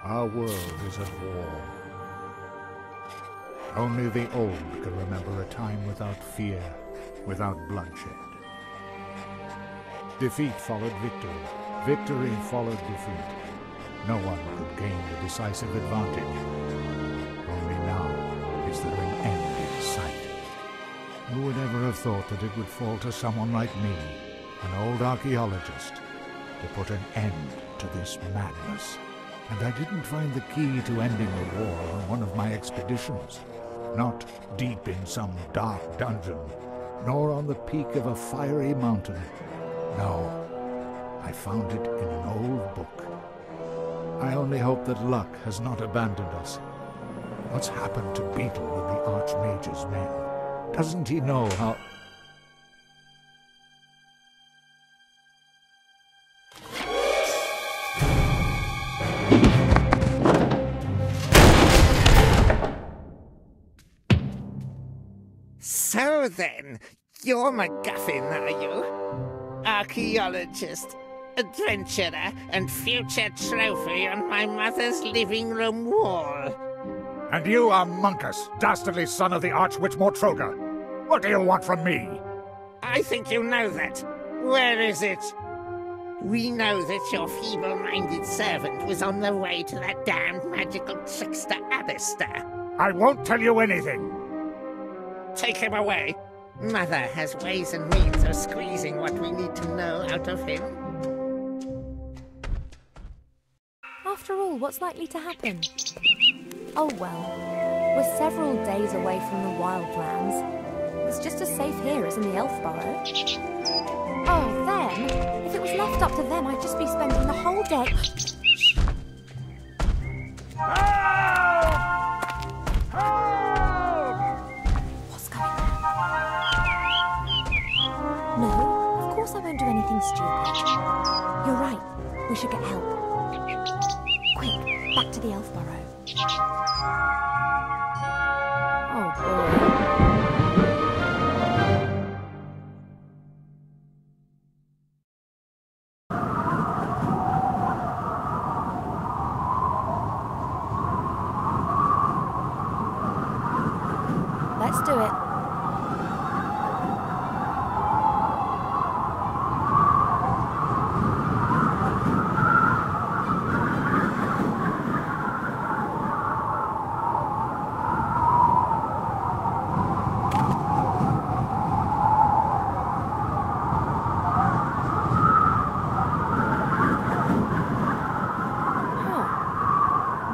Our world is at war. Only the old can remember a time without fear, without bloodshed. Defeat followed victory. Victory followed defeat. No one could gain the decisive advantage. Only now is there an end in sight. Who would ever have thought that it would fall to someone like me, an old archaeologist, to put an end to this madness? And I didn't find the key to ending the war on one of my expeditions. Not deep in some dark dungeon, nor on the peak of a fiery mountain. No, I found it in an old book. I only hope that luck has not abandoned us. What's happened to Beetle with the Archmage's men? Doesn't he know how... So then, you're McGuffin, are you? Archaeologist, adventurer, and future trophy on my mother's living room wall. And you are Monkus, dastardly son of the Archwitch Mortroga. What do you want from me? I think you know that. Where is it? We know that your feeble-minded servant was on the way to that damned magical trickster Alistair. I won't tell you anything. Take him away. Mother has ways and means of squeezing what we need to know out of him. After all, what's likely to happen? Oh well, we're several days away from the wildlands. It's just as safe here as in the Elf Burrow. Oh, them? If it was left up to them, I'd just be spending the whole day... What's going on? No, of course I won't do anything stupid. You're right, we should get help. Quick, back to the Elf Burrow. Oh boy. Let's do it.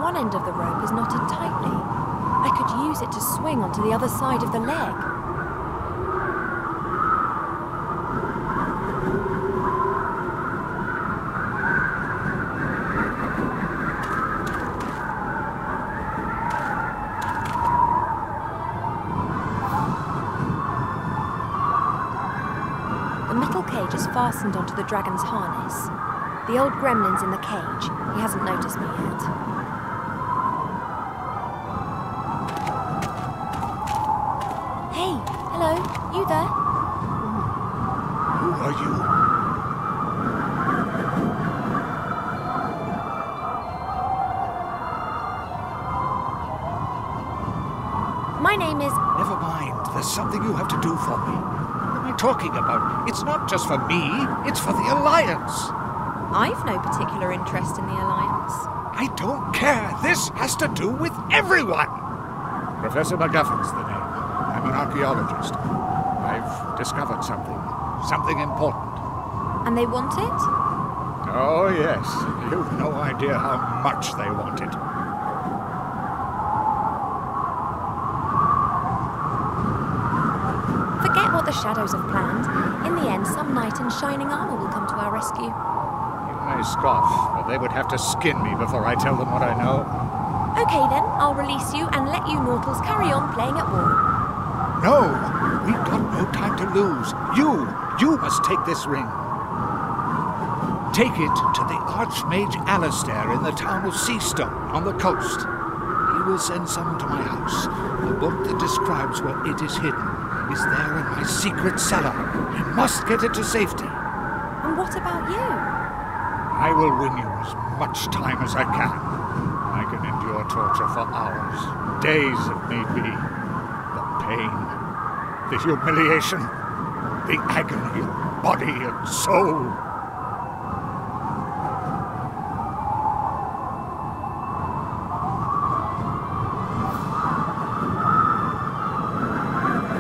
One end of the rope is knotted tightly. I could use it to swing onto the other side of the leg. The metal cage is fastened onto the dragon's harness. The old gremlin's in the cage. He hasn't noticed me yet. Hello, you there? Who are you? My name is... Never mind. There's something you have to do for me. What am I talking about? It's not just for me. It's for the Alliance. I've no particular interest in the Alliance. I don't care. This has to do with everyone. Professor McGuffin's the name. I'm an archaeologist. I've discovered something important. And they want it? Oh, yes. You've no idea how much they want it. Forget what the shadows have planned. In the end, some knight in shining armor will come to our rescue. You may scoff, but they would have to skin me before I tell them what I know. Okay then, I'll release you and let you mortals carry on playing at war. No! We've got no time to lose. You must take this ring. Take it to the Archmage Alistair in the town of Seastone on the coast. He will send someone to my house. The book that describes where it is hidden is there in my secret cellar. You must get it to safety. And what about you? I will win you as much time as I can. I can endure torture for hours, days if need be. The pain, the humiliation, the agony of body and soul.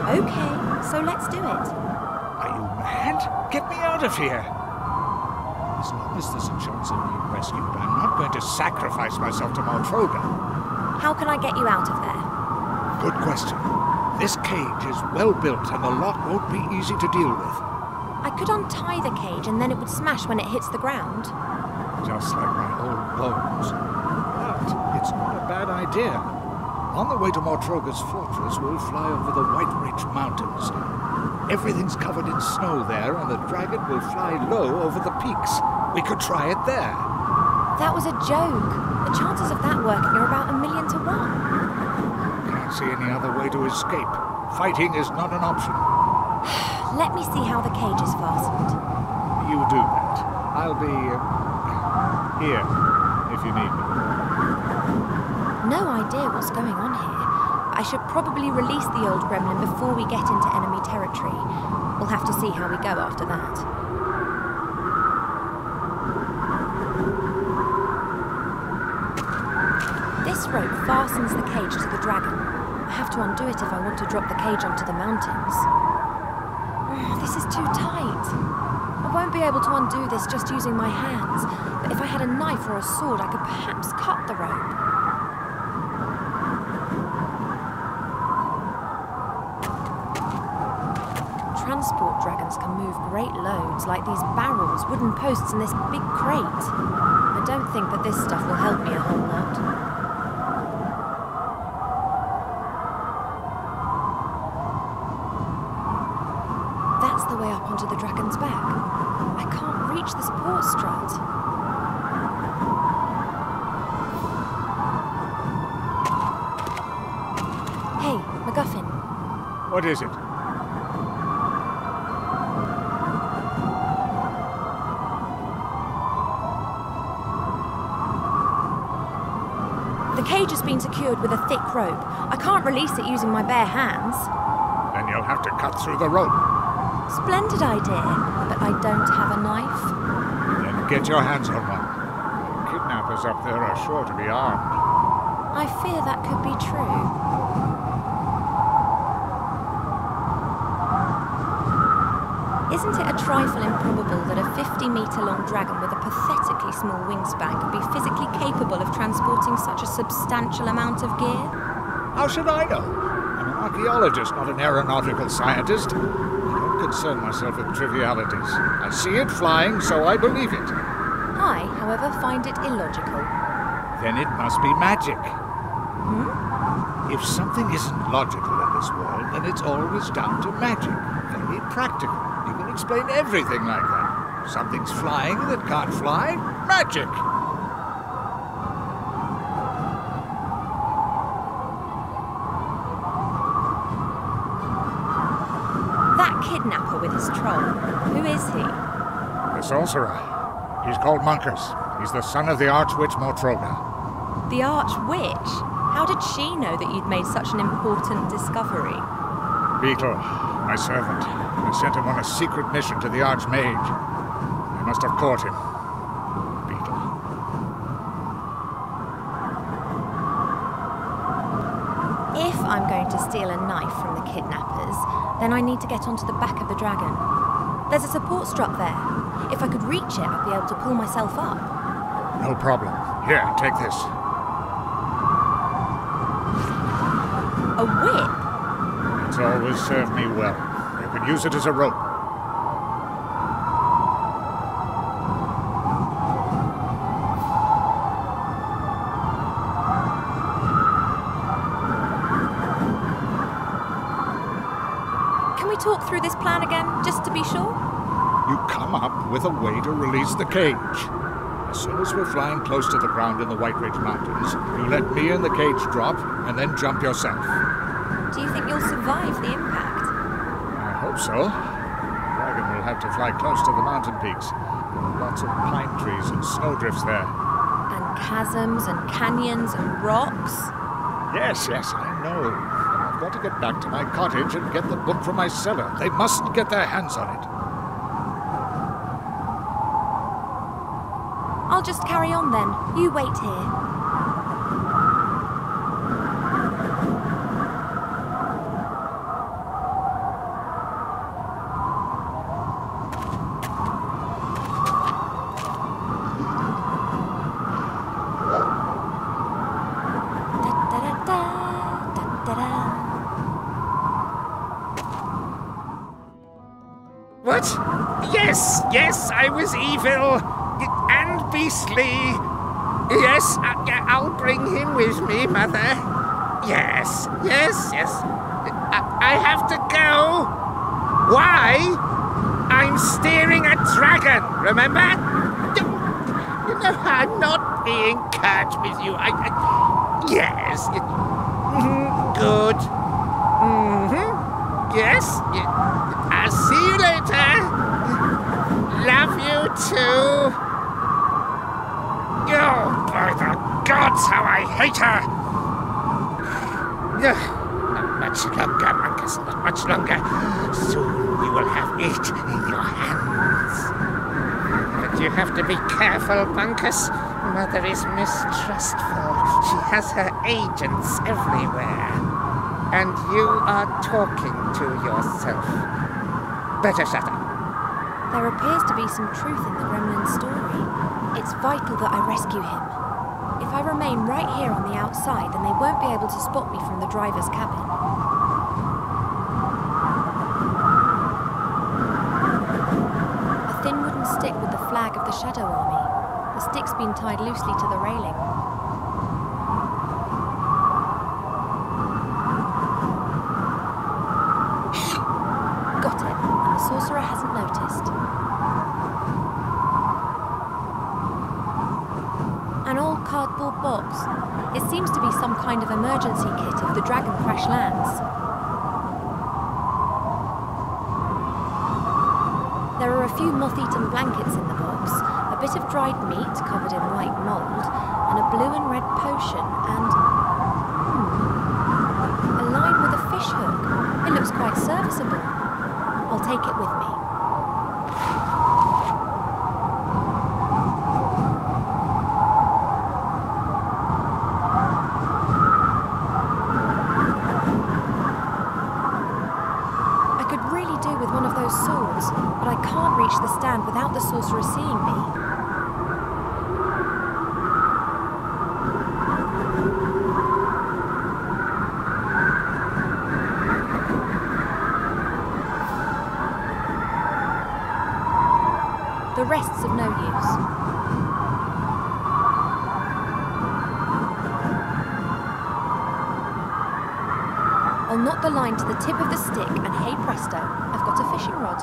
Okay, so let's do it. Are you mad? Get me out of here! As long as there's a chance of being rescued, I'm not going to sacrifice myself to Maltroga. How can I get you out of there? Good question. This cage is well built and the lock won't be easy to deal with. I could untie the cage and then it would smash when it hits the ground. Just like my old bones. But it's not a bad idea. On the way to Maltroga's fortress, we'll fly over the White Ridge Mountains. Everything's covered in snow there, and the dragon will fly low over the peaks. We could try it there. That was a joke. The chances of that working are about 1,000,000 to 1. Can't see any other way to escape. Fighting is not an option. Let me see how the cage is fastened. You do that. I'll be here if you need me. No idea what's going on here. I should probably release the old gremlin before we get into enemy territory. We'll have to see how we go after that. This rope fastens the cage to the dragon. I have to undo it if I want to drop the cage onto the mountains. This is too tight. I won't be able to undo this just using my hands, but if I had a knife or a sword, I could perhaps cut the rope. Transport dragons can move great loads, like these barrels, wooden posts, and this big crate. I don't think that this stuff will help me a whole lot. That's the way up onto the dragon's back. I can't reach the support strut. Hey, McGuffin. What is it? The cage has been secured with a thick rope. I can't release it using my bare hands. Then you'll have to cut through the rope. Splendid idea, but I don't have a knife. Then get your hands on one. The kidnappers up there are sure to be armed. I fear that could be true. Isn't it a trifle improbable that a 50-metre-long dragon with a pathetically small wingspan could be physically capable of transporting such a substantial amount of gear? How should I know? I'm an archaeologist, not an aeronautical scientist. I don't concern myself with trivialities. I see it flying, so I believe it. I, however, find it illogical. Then it must be magic. If something isn't logical in this world, then it's always down to magic. Very practical. You can explain everything like that. Something's flying that can't fly? Magic! That kidnapper with his troll, who is he? The sorcerer. He's called Munkers. He's the son of the Archwitch Maltroga. The Archwitch? How did she know that you'd made such an important discovery? Beetle, my servant. I sent him on a secret mission to the Archmage. I must have caught him. Beetle. If I'm going to steal a knife from the kidnappers, then I need to get onto the back of the dragon. There's a support strut there. If I could reach it, I'd be able to pull myself up. No problem. Here, take this. A whip? It's always served me well. You can use it as a rope. Can we talk through this plan again, just to be sure? You come up with a way to release the cage. As soon as we're flying close to the ground in the White Ridge Mountains, you let me and the cage drop, and then jump yourself. Do you think you'll survive the impact? I hope so. The dragon will have to fly close to the mountain peaks. There are lots of pine trees and snowdrifts there. And chasms and canyons and rocks. Yes, I know. I've got to get back to my cottage and get the book from my cellar. They mustn't get their hands on it. I'll just carry on then. You wait here. What? Yes, I was evil and beastly. Yes, I'll bring him with me, Mother. Yes. I have to go. Why? I'm steering a dragon, remember? You know, I'm not being curt with you. Yes. Good. Yes. I'll see you later. Love you too. Oh, by the gods, how I hate her! Not much longer, Bunkus, not much longer. Soon you will have it in your hands. But you have to be careful, Bunkus. Mother is mistrustful. She has her agents everywhere. And you are talking to yourself. Better shut up. There appears to be some truth in the Gremlin story. It's vital that I rescue him. If I remain right here on the outside, then they won't be able to spot me from the driver's cabin. A thin wooden stick with the flag of the Shadow Army. The stick's been tied loosely to the railing. Got it, and the sorcerer hasn't noticed. An old cardboard box. It seems to be some kind of emergency kit if the dragon crash lands. There are a few moth-eaten blankets in the box, a bit of dried meat covered in white mould, and a blue and red potion, and... a line with a fish hook. It looks quite serviceable. I'll take it with me. Swords, but I can't reach the stand without the sorcerer seeing me. The rest's of no use. I'll knot the line to the tip of the stick and hey presto, I've got a fishing rod.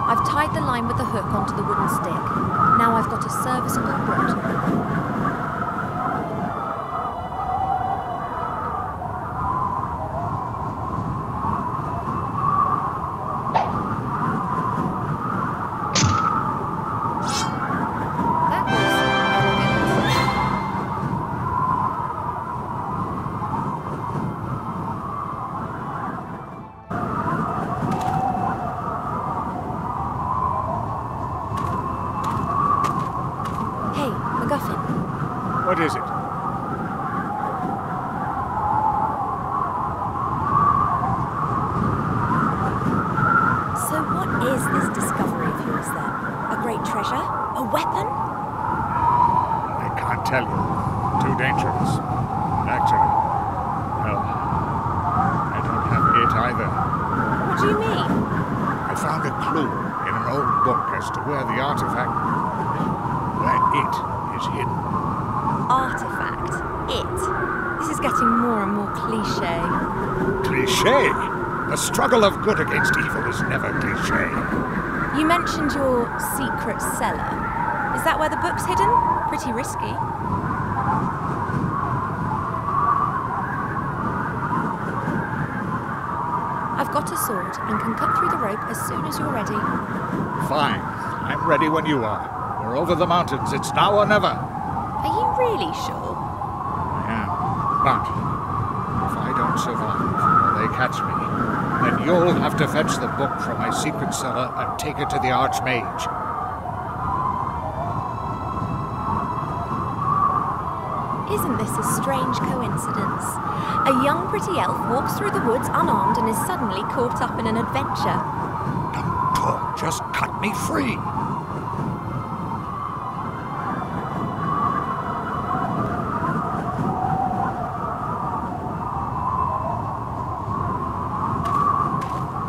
I've tied the line with the hook onto the wooden stick. Now I've got a serviceable rod. What is it? So what is this discovery of yours then? A great treasure? A weapon? I can't tell you. Too dangerous. Actually, well, I don't have it either. What do you mean? I found a clue in an old book as to where the artifact... where it is hidden. Artefact. It. This is getting more and more cliché. Cliché? The struggle of good against evil is never cliché. You mentioned your secret cellar. Is that where the book's hidden? Pretty risky. I've got a sword and can cut through the rope as soon as you're ready. Fine. I'm ready when you are. We're over the mountains. It's now or never. Are you really sure? I am. But if I don't survive or they catch me, then you'll have to fetch the book from my secret cellar and take it to the Archmage. Isn't this a strange coincidence? A young pretty elf walks through the woods unarmed and is suddenly caught up in an adventure. Don't talk, just cut me free.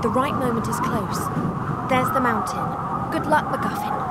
The right moment is close. There's the mountain. Good luck, McGuffin.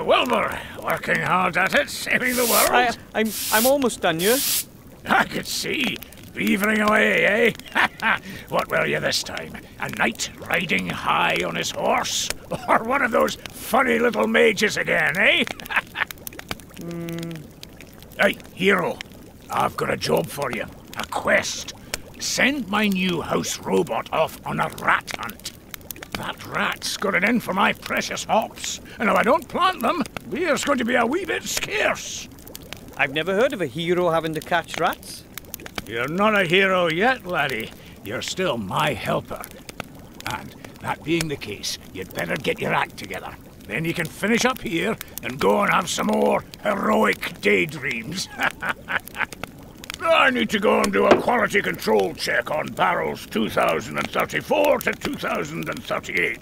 Wilbur, working hard at it, saving the world. I'm almost done, you. I could see. Beavering away, eh? What were you this time? A knight riding high on his horse? Or one of those funny little mages again, eh? Hey, hero. I've got a job for you. A quest. Send my new house robot off on a rat hunt. That rat's got it in for my precious hops, and if I don't plant them, beer's going to be a wee bit scarce. I've never heard of a hero having to catch rats. You're not a hero yet, laddie. You're still my helper. And that being the case, you'd better get your act together. Then you can finish up here and go and have some more heroic daydreams. I need to go and do a quality control check on barrels 2034 to 2038.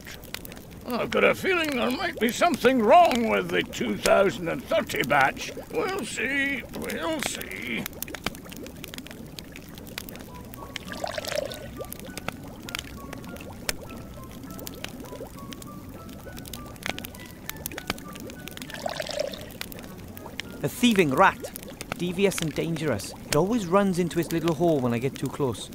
I've got a feeling there might be something wrong with the 2030 batch. We'll see, we'll see. A thieving rat. Devious and dangerous. It always runs into its little hole when I get too close.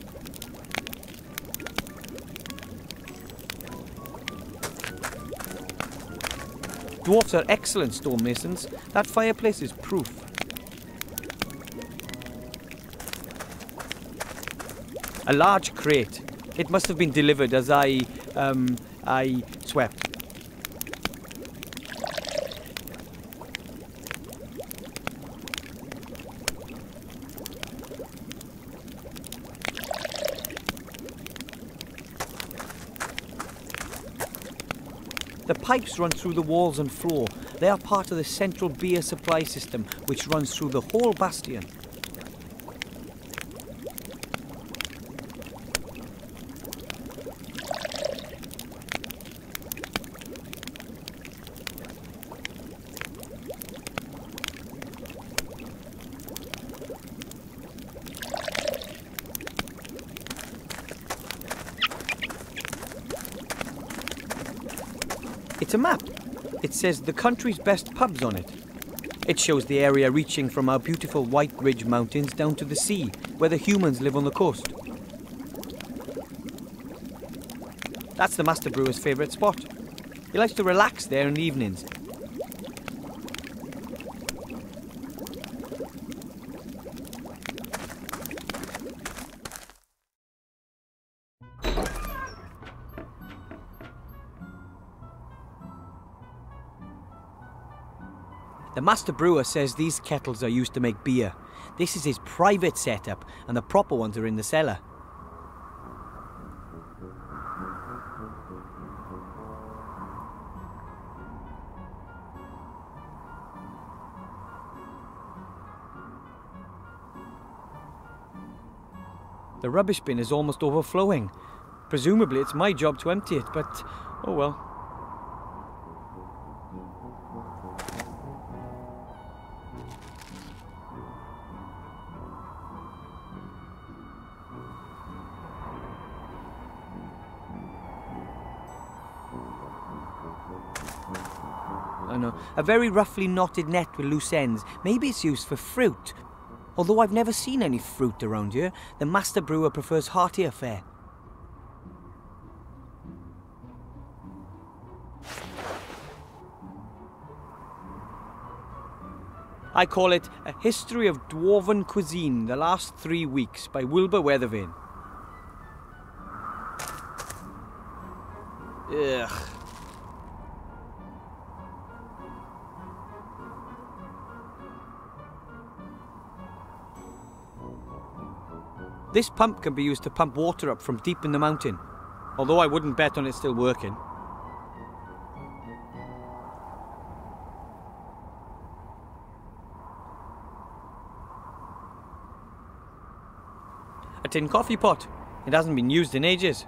Dwarfs are excellent stonemasons. That fireplace is proof. A large crate. It must have been delivered as I swept. The pipes run through the walls and floor. They are part of the central beer supply system, which runs through the whole bastion. It's a map. It says the country's best pubs on it. It shows the area reaching from our beautiful White Ridge Mountains down to the sea, where the humans live on the coast. That's the Master Brewer's favourite spot. He likes to relax there in the evenings. The Master Brewer says these kettles are used to make beer. This is his private setup, and the proper ones are in the cellar. The rubbish bin is almost overflowing. Presumably it's my job to empty it, but oh well. I know. A very roughly knotted net with loose ends. Maybe it's used for fruit. Although I've never seen any fruit around here, the Master Brewer prefers heartier fare. I call it A History of Dwarven Cuisine, the Last 3 Weeks by Wilbur Wetterquarz. Ugh. This pump can be used to pump water up from deep in the mountain, although I wouldn't bet on it still working. A tin coffee pot. It hasn't been used in ages.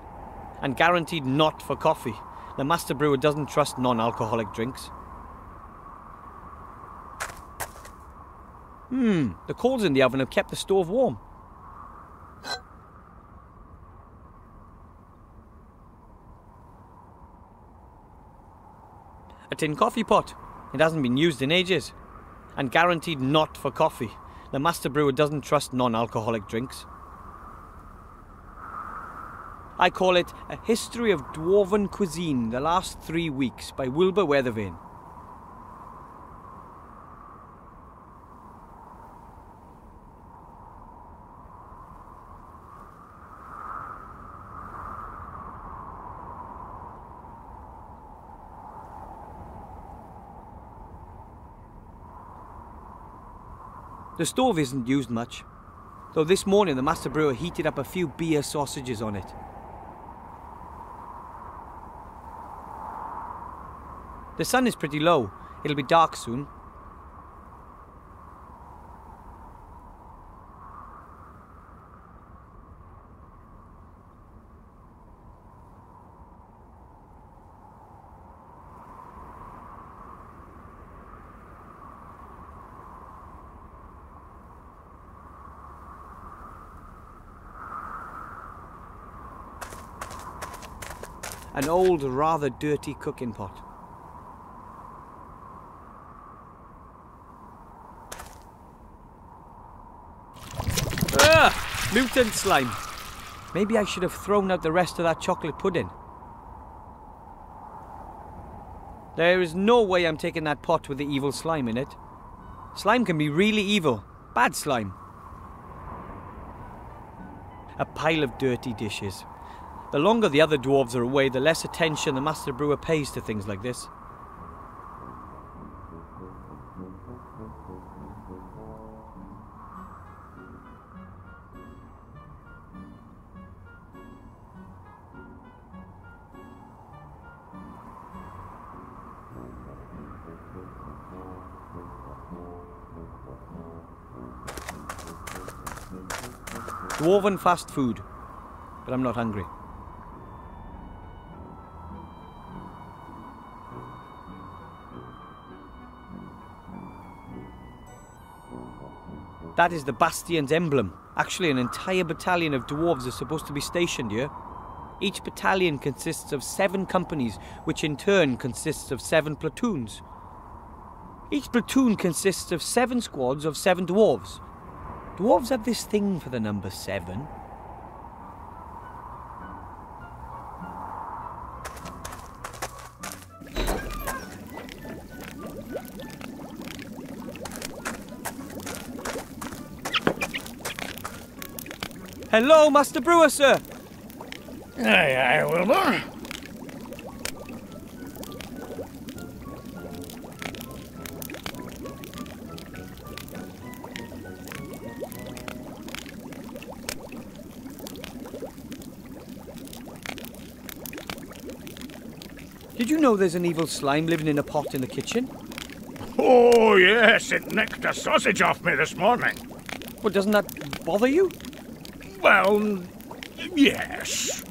And guaranteed not for coffee. The Master Brewer doesn't trust non-alcoholic drinks. The coals in the oven have kept the stove warm. A tin coffee pot. It hasn't been used in ages. And guaranteed not for coffee. The Master Brewer doesn't trust non-alcoholic drinks. I call it A History of Dwarven Cuisine, the Last 3 Weeks by Wilbur Wetterquarz. The stove isn't used much, though this morning the Master Brewer heated up a few beer sausages on it. The sun is pretty low. It'll be dark soon. An old, rather dirty cooking pot. Mutant slime. Maybe I should have thrown out the rest of that chocolate pudding. There is no way I'm taking that pot with the evil slime in it. Slime can be really evil. Bad slime. A pile of dirty dishes. The longer the other dwarves are away, the less attention the Master Brewer pays to things like this. Dwarven fast food, but I'm not hungry. That is the Bastion's emblem. Actually, an entire battalion of dwarves are supposed to be stationed here. Each battalion consists of 7 companies, which in turn consists of 7 platoons. Each platoon consists of 7 squads of 7 dwarves. Dwarves have this thing for the number 7. Hello, Master Brewer, sir. Aye, aye, Wilbur. Did you know there's an evil slime living in a pot in the kitchen? Oh, yes, it nicked a sausage off me this morning. Well, doesn't that bother you? Well, yes.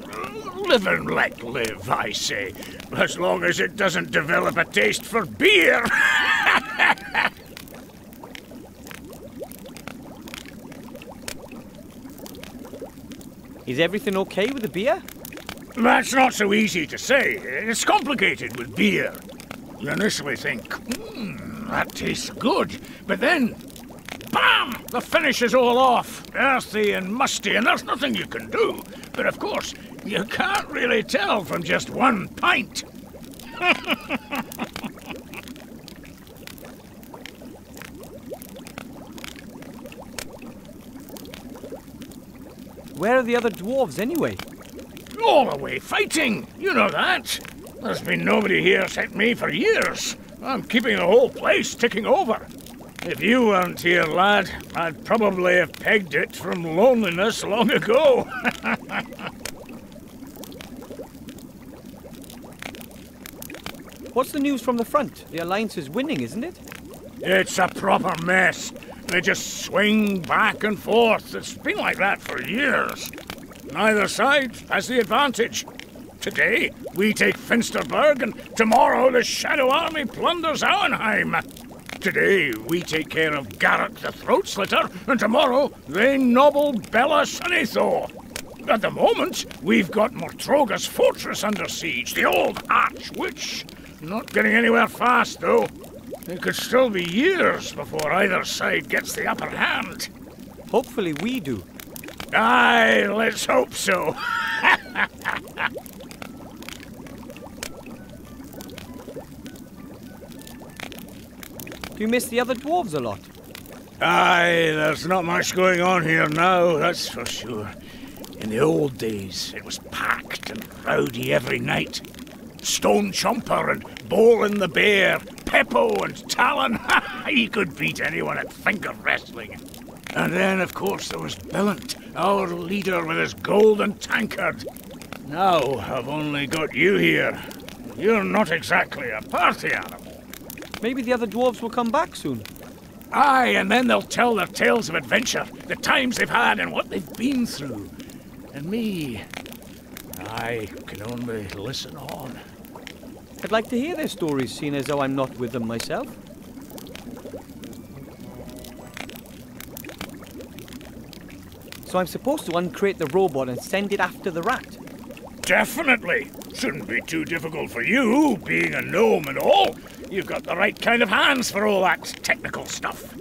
Live and let live, I say. As long as it doesn't develop a taste for beer. Is everything okay with the beer? That's not so easy to say. It's complicated with beer. You initially think, that tastes good. But then, bam! The finish is all off. Earthy and musty, and there's nothing you can do. But of course, you can't really tell from just one pint. Where are the other dwarves anyway? All away fighting, you know that. There's been nobody here except me for years. I'm keeping the whole place ticking over. If you weren't here, lad, I'd probably have pegged it from loneliness long ago. What's the news from the front? The Alliance is winning, isn't it? It's a proper mess. They just swing back and forth. It's been like that for years. Neither side has the advantage. Today, we take Finsterberg, and tomorrow the Shadow Army plunders Auenheim. Today, we take care of Garrett the Throat Slitter, and tomorrow they nobble Bella Sunnithor. At the moment, we've got Mortroga's fortress under siege, the old Arch-Witch. Not getting anywhere fast, though. It could still be years before either side gets the upper hand. Hopefully we do. Aye, let's hope so. Do you miss the other dwarves a lot? Aye, there's not much going on here now, that's for sure. In the old days, it was packed and rowdy every night. Stone Chomper and Bolin the Bear, Peppo and Talon. He could beat anyone at finger wrestling. And then, of course, there was Billant, our leader with his golden tankard. Now I've only got you here. You're not exactly a party animal. Maybe the other dwarves will come back soon. Aye, and then they'll tell their tales of adventure, the times they've had and what they've been through. And me, I can only listen on. I'd like to hear their stories, seeing as though I'm not with them myself. So I'm supposed to uncrate the robot and send it after the rat? Definitely. Shouldn't be too difficult for you, being a gnome and all. You've got the right kind of hands for all that technical stuff.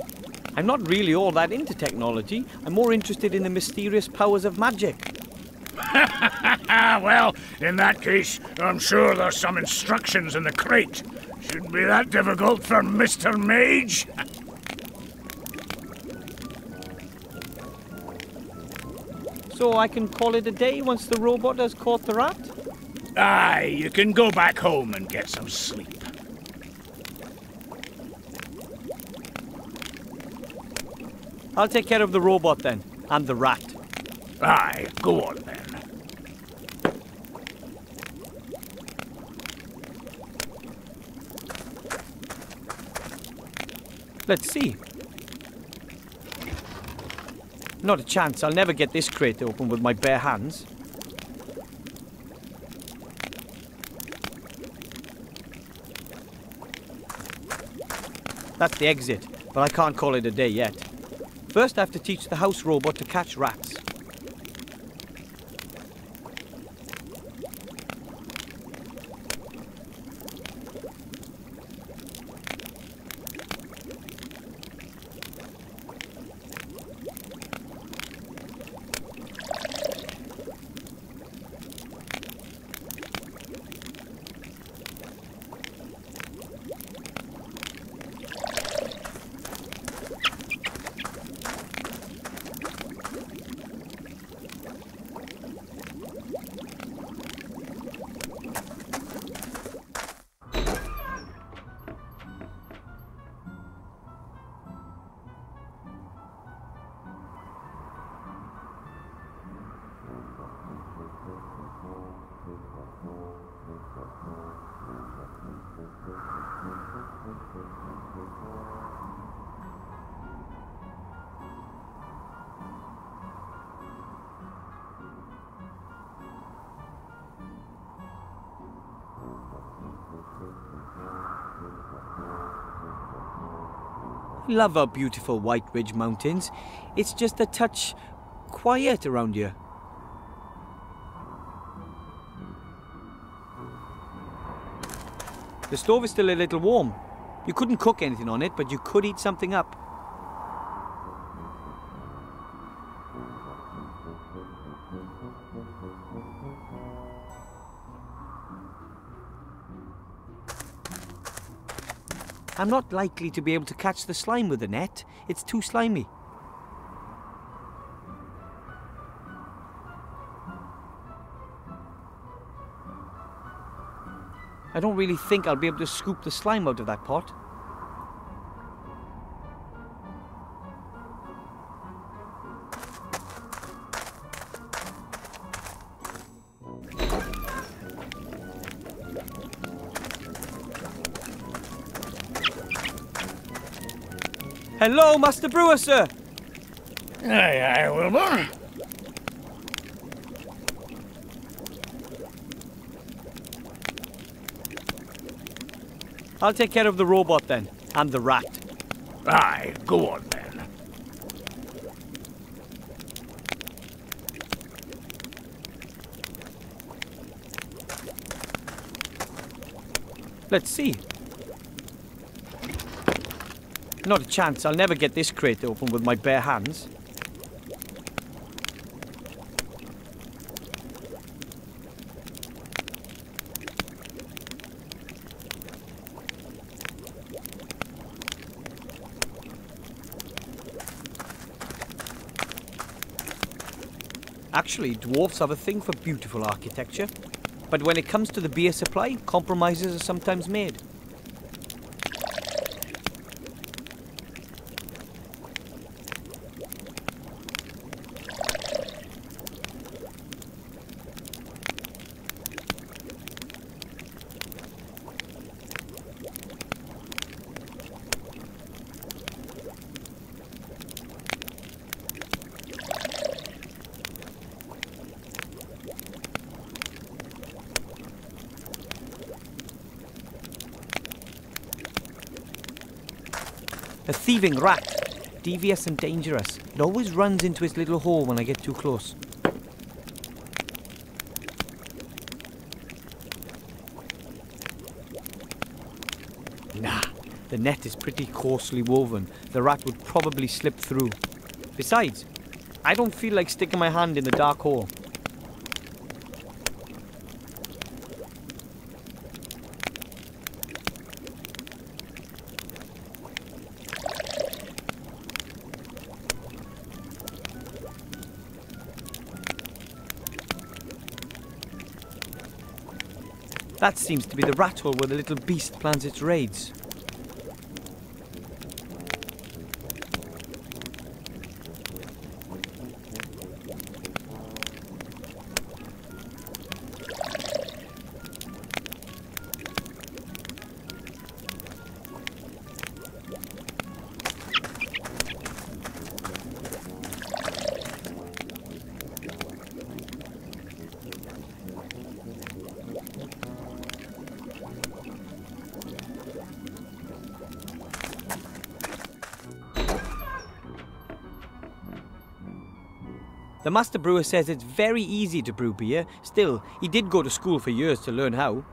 I'm not really all that into technology. I'm more interested in the mysterious powers of magic. Well, in that case, I'm sure there's some instructions in the crate. Shouldn't be that difficult for Mr. Mage. So I can call it a day once the robot has caught the rat? Aye, you can go back home and get some sleep. I'll take care of the robot then, and the rat. Aye, go on then. Let's see. Not a chance. I'll never get this crate open with my bare hands. That's the exit, but I can't call it a day yet. First I have to teach the house robot to catch rats. Love our beautiful White Ridge Mountains. It's just a touch quiet around here. The stove is still a little warm. You couldn't cook anything on it, but you could eat something up. I'm not likely to be able to catch the slime with the net. It's too slimy. I don't really think I'll be able to scoop the slime out of that pot. Hello, Master Brewer, sir! Aye, aye, Wilbur. I'll take care of the robot then, and the rat. Aye, go on then. Let's see. Not a chance. I'll never get this crate open with my bare hands. Actually, dwarfs have a thing for beautiful architecture. But when it comes to the beer supply, compromises are sometimes made. A thieving rat. Devious and dangerous. It always runs into its little hole when I get too close. Nah, the net is pretty coarsely woven. The rat would probably slip through. Besides, I don't feel like sticking my hand in the dark hole. That seems to be the rat hole where the little beast plans its raids. The master brewer says it's very easy to brew beer. Still, he did go to school for years to learn how.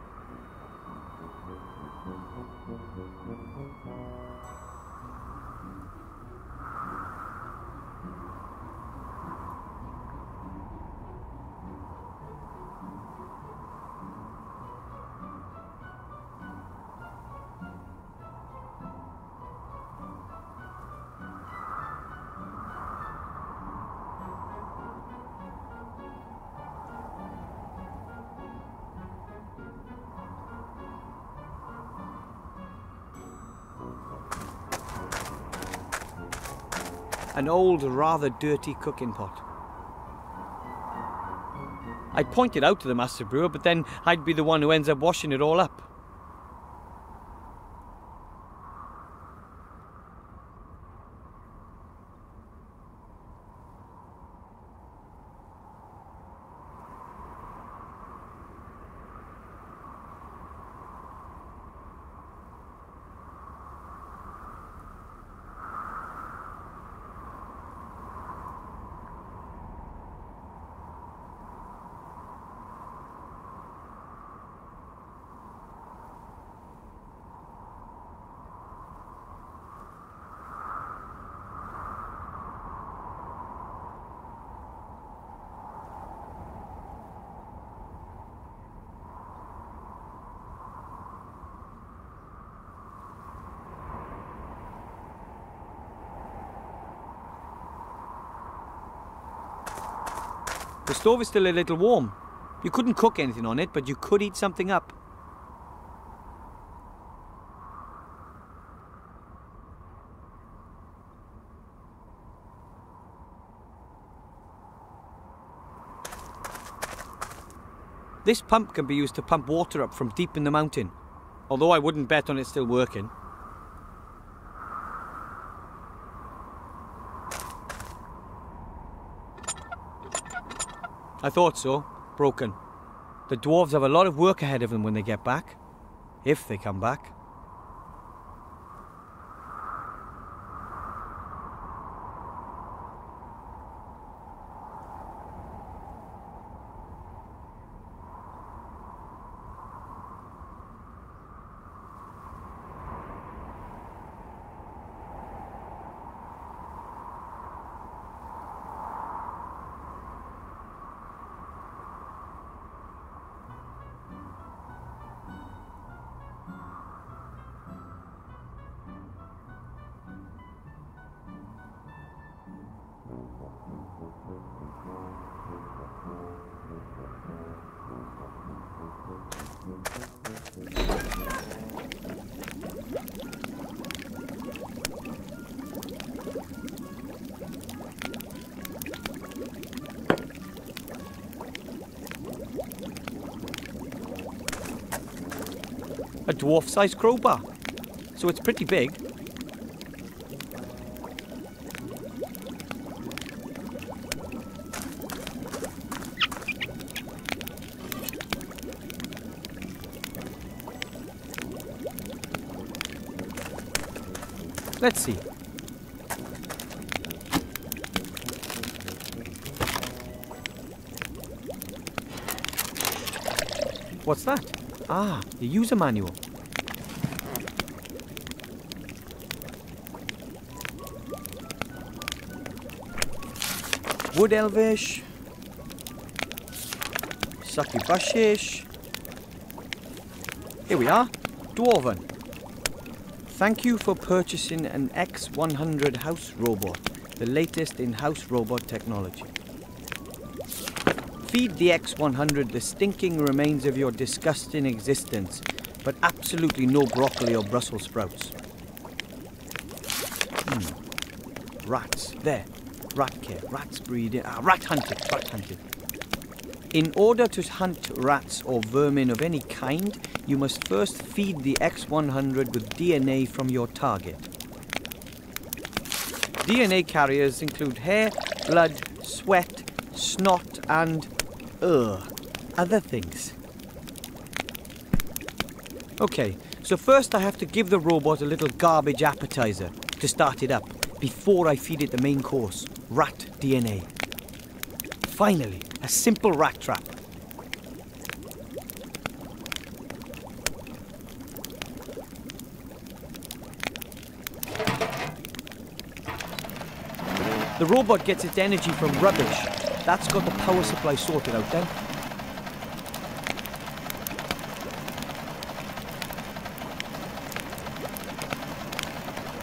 An old, rather dirty cooking pot. I'd point it out to the master brewer, but then I'd be the one who ends up washing it all up. The stove is still a little warm. You couldn't cook anything on it, but you could heat something up. This pump can be used to pump water up from deep in the mountain, although I wouldn't bet on it still working. I thought so. Broken. The dwarves have a lot of work ahead of them when they get back. If they come back. A dwarf-sized crowbar, so it's pretty big. Let's see. What's that? Ah, the user manual. Wood elvish. Succubushish. Here we are. Dwarven. Thank you for purchasing an X100 house robot, the latest in house robot technology. Feed the X100 the stinking remains of your disgusting existence, but absolutely no broccoli or Brussels sprouts. Rats. There. Rat care. Rats breeding. Rat hunting. Rat hunting. In order to hunt rats or vermin of any kind, you must first feed the X100 with DNA from your target. DNA carriers include hair, blood, sweat, snot, and other things. Okay, so first I have to give the robot a little garbage appetizer to start it up before I feed it the main course, rat DNA. Finally, a simple rat trap. The robot gets its energy from rubbish. That's got the power supply sorted out then.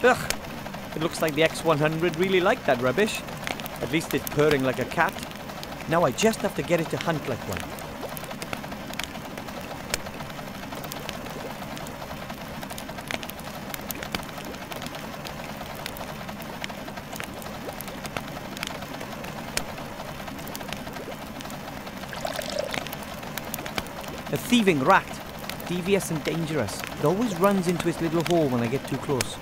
Ugh, it looks like the X100 really liked that rubbish. At least it's purring like a cat. Now I just have to get it to hunt like one. A thieving rat. Devious and dangerous. It always runs into its little hole when I get too close.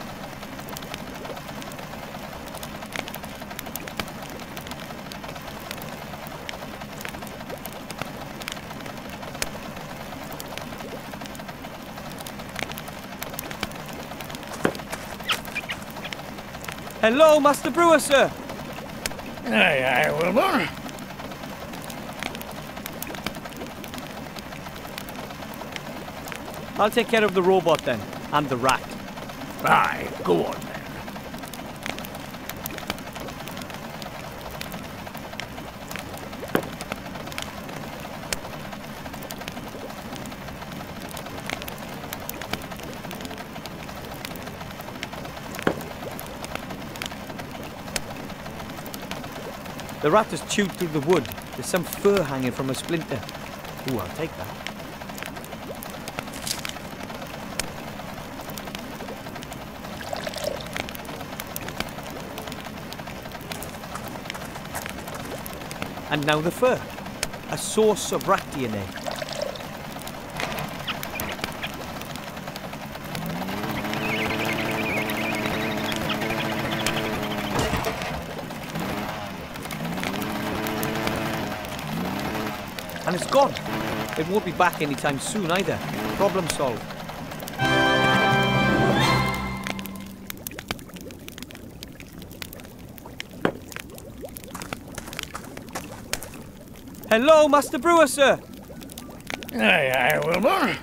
Hello, Master Brewer, sir! Aye, aye, Wilbur. I'll take care of the robot then, and the rat. Aye, go on then. The rat has chewed through the wood. There's some fur hanging from a splinter. Ooh, I'll take that. And now the fur. A source of rat DNA. And it's gone. It won't be back anytime soon either. Problem solved. Hello, Master Brewer, sir! Aye, aye, Wilbur.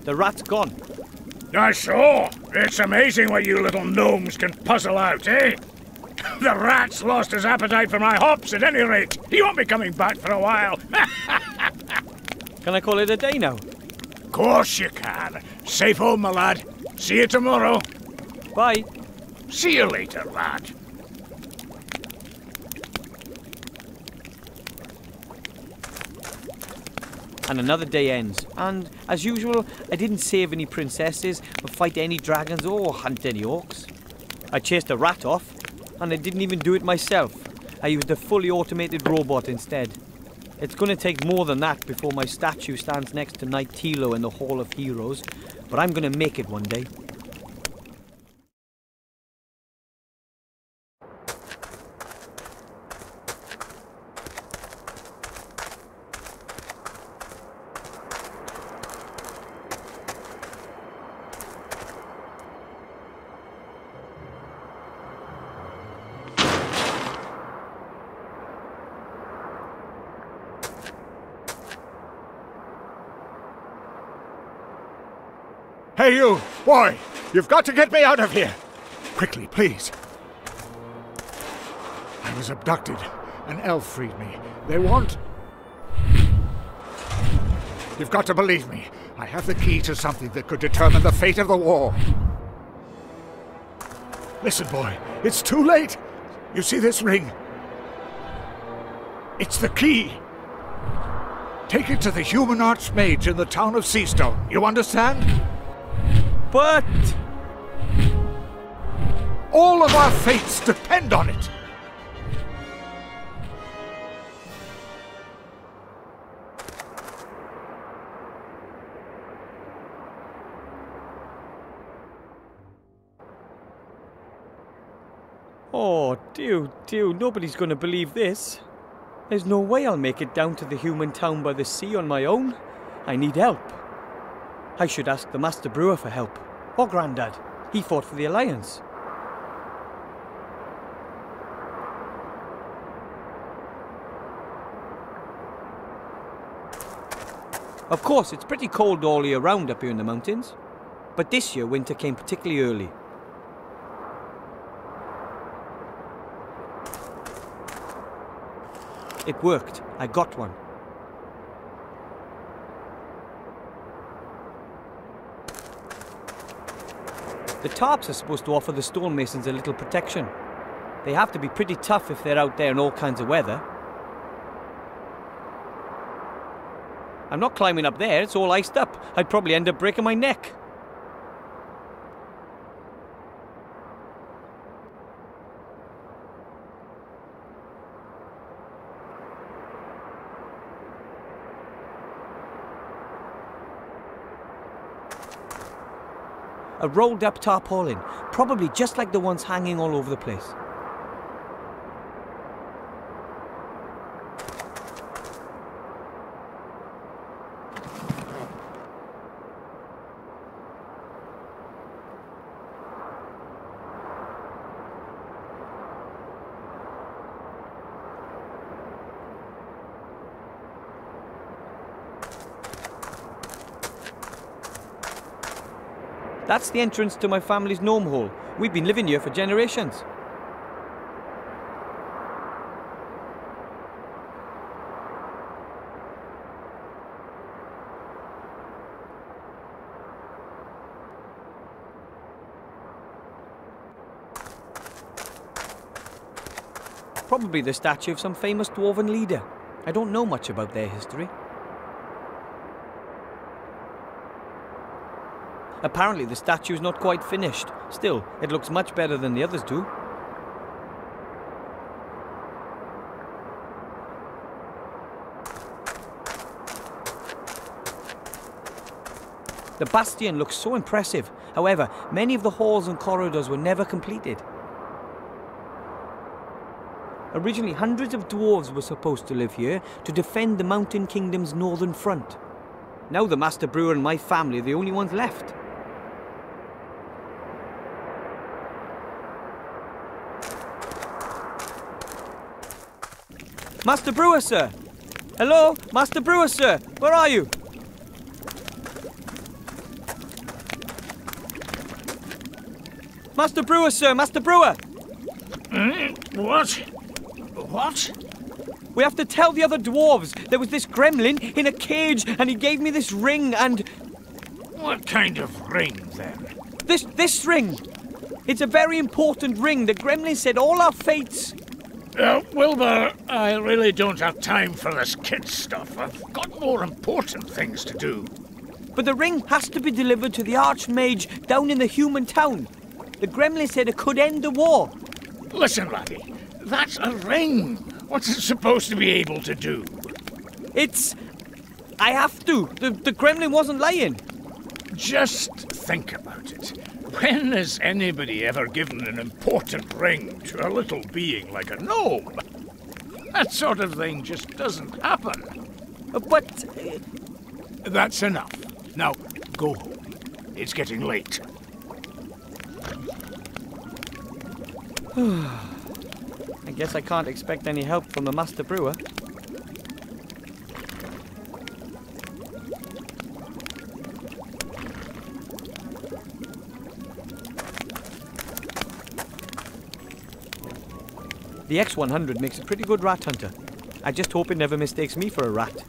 The rat's gone. That's so. It's amazing what you little gnomes can puzzle out, eh? The rat's lost his appetite for my hops at any rate. He won't be coming back for a while. Can I call it a day now? Course you can. Safe home, my lad. See you tomorrow. Bye. See you later, lad. And another day ends. And, as usual, I didn't save any princesses, or fight any dragons, or hunt any orcs. I chased a rat off, and I didn't even do it myself. I used a fully automated robot instead. It's going to take more than that before my statue stands next to Knight Tilo in the Hall of Heroes, but I'm going to make it one day. Hey, you! Boy! You've got to get me out of here! Quickly, please. I was abducted. An elf freed me. They want... You've got to believe me. I have the key to something that could determine the fate of the war. Listen, boy. It's too late. You see this ring? It's the key. Take it to the human archmage in the town of Seastone. You understand? But... all of our fates depend on it! oh, dear, nobody's gonna believe this. There's no way I'll make it down to the human town by the sea on my own. I need help. I should ask the Master Brewer for help. Or Grandad. He fought for the Alliance. Of course, it's pretty cold all year round up here in the mountains, but this year winter came particularly early. It worked. I got one. The tarps are supposed to offer the stonemasons a little protection. They have to be pretty tough if they're out there in all kinds of weather. I'm not climbing up there, it's all iced up. I'd probably end up breaking my neck. A rolled up tarpaulin, probably just like the ones hanging all over the place. That's the entrance to my family's gnome hole. We've been living here for generations. Probably the statue of some famous dwarven leader. I don't know much about their history. Apparently the statue's not quite finished. Still, it looks much better than the others do. The bastion looks so impressive. However, many of the halls and corridors were never completed. Originally, hundreds of dwarves were supposed to live here to defend the Mountain Kingdom's northern front. Now the Master Brewer and my family are the only ones left. Master Brewer, sir! Hello? Master Brewer, sir! Where are you? Master Brewer, sir! Master Brewer! What? What? We have to tell the other dwarves. There was this gremlin in a cage and he gave me this ring and... What kind of ring, then? This ring! It's a very important ring. The gremlin said all our fates... Wilbur, I really don't have time for this kid stuff. I've got more important things to do. But the ring has to be delivered to the Archmage down in the human town. The gremlin said it could end the war. Listen, laddie, that's a ring. What's it supposed to be able to do? It's... I have to. The gremlin wasn't lying. Just think about it. When has anybody ever given an important ring to a little being like a gnome? That sort of thing just doesn't happen. But... That's enough. Now, go home. It's getting late. I guess I can't expect any help from the Master Brewer. The X100 makes a pretty good rat hunter. I just hope it never mistakes me for a rat.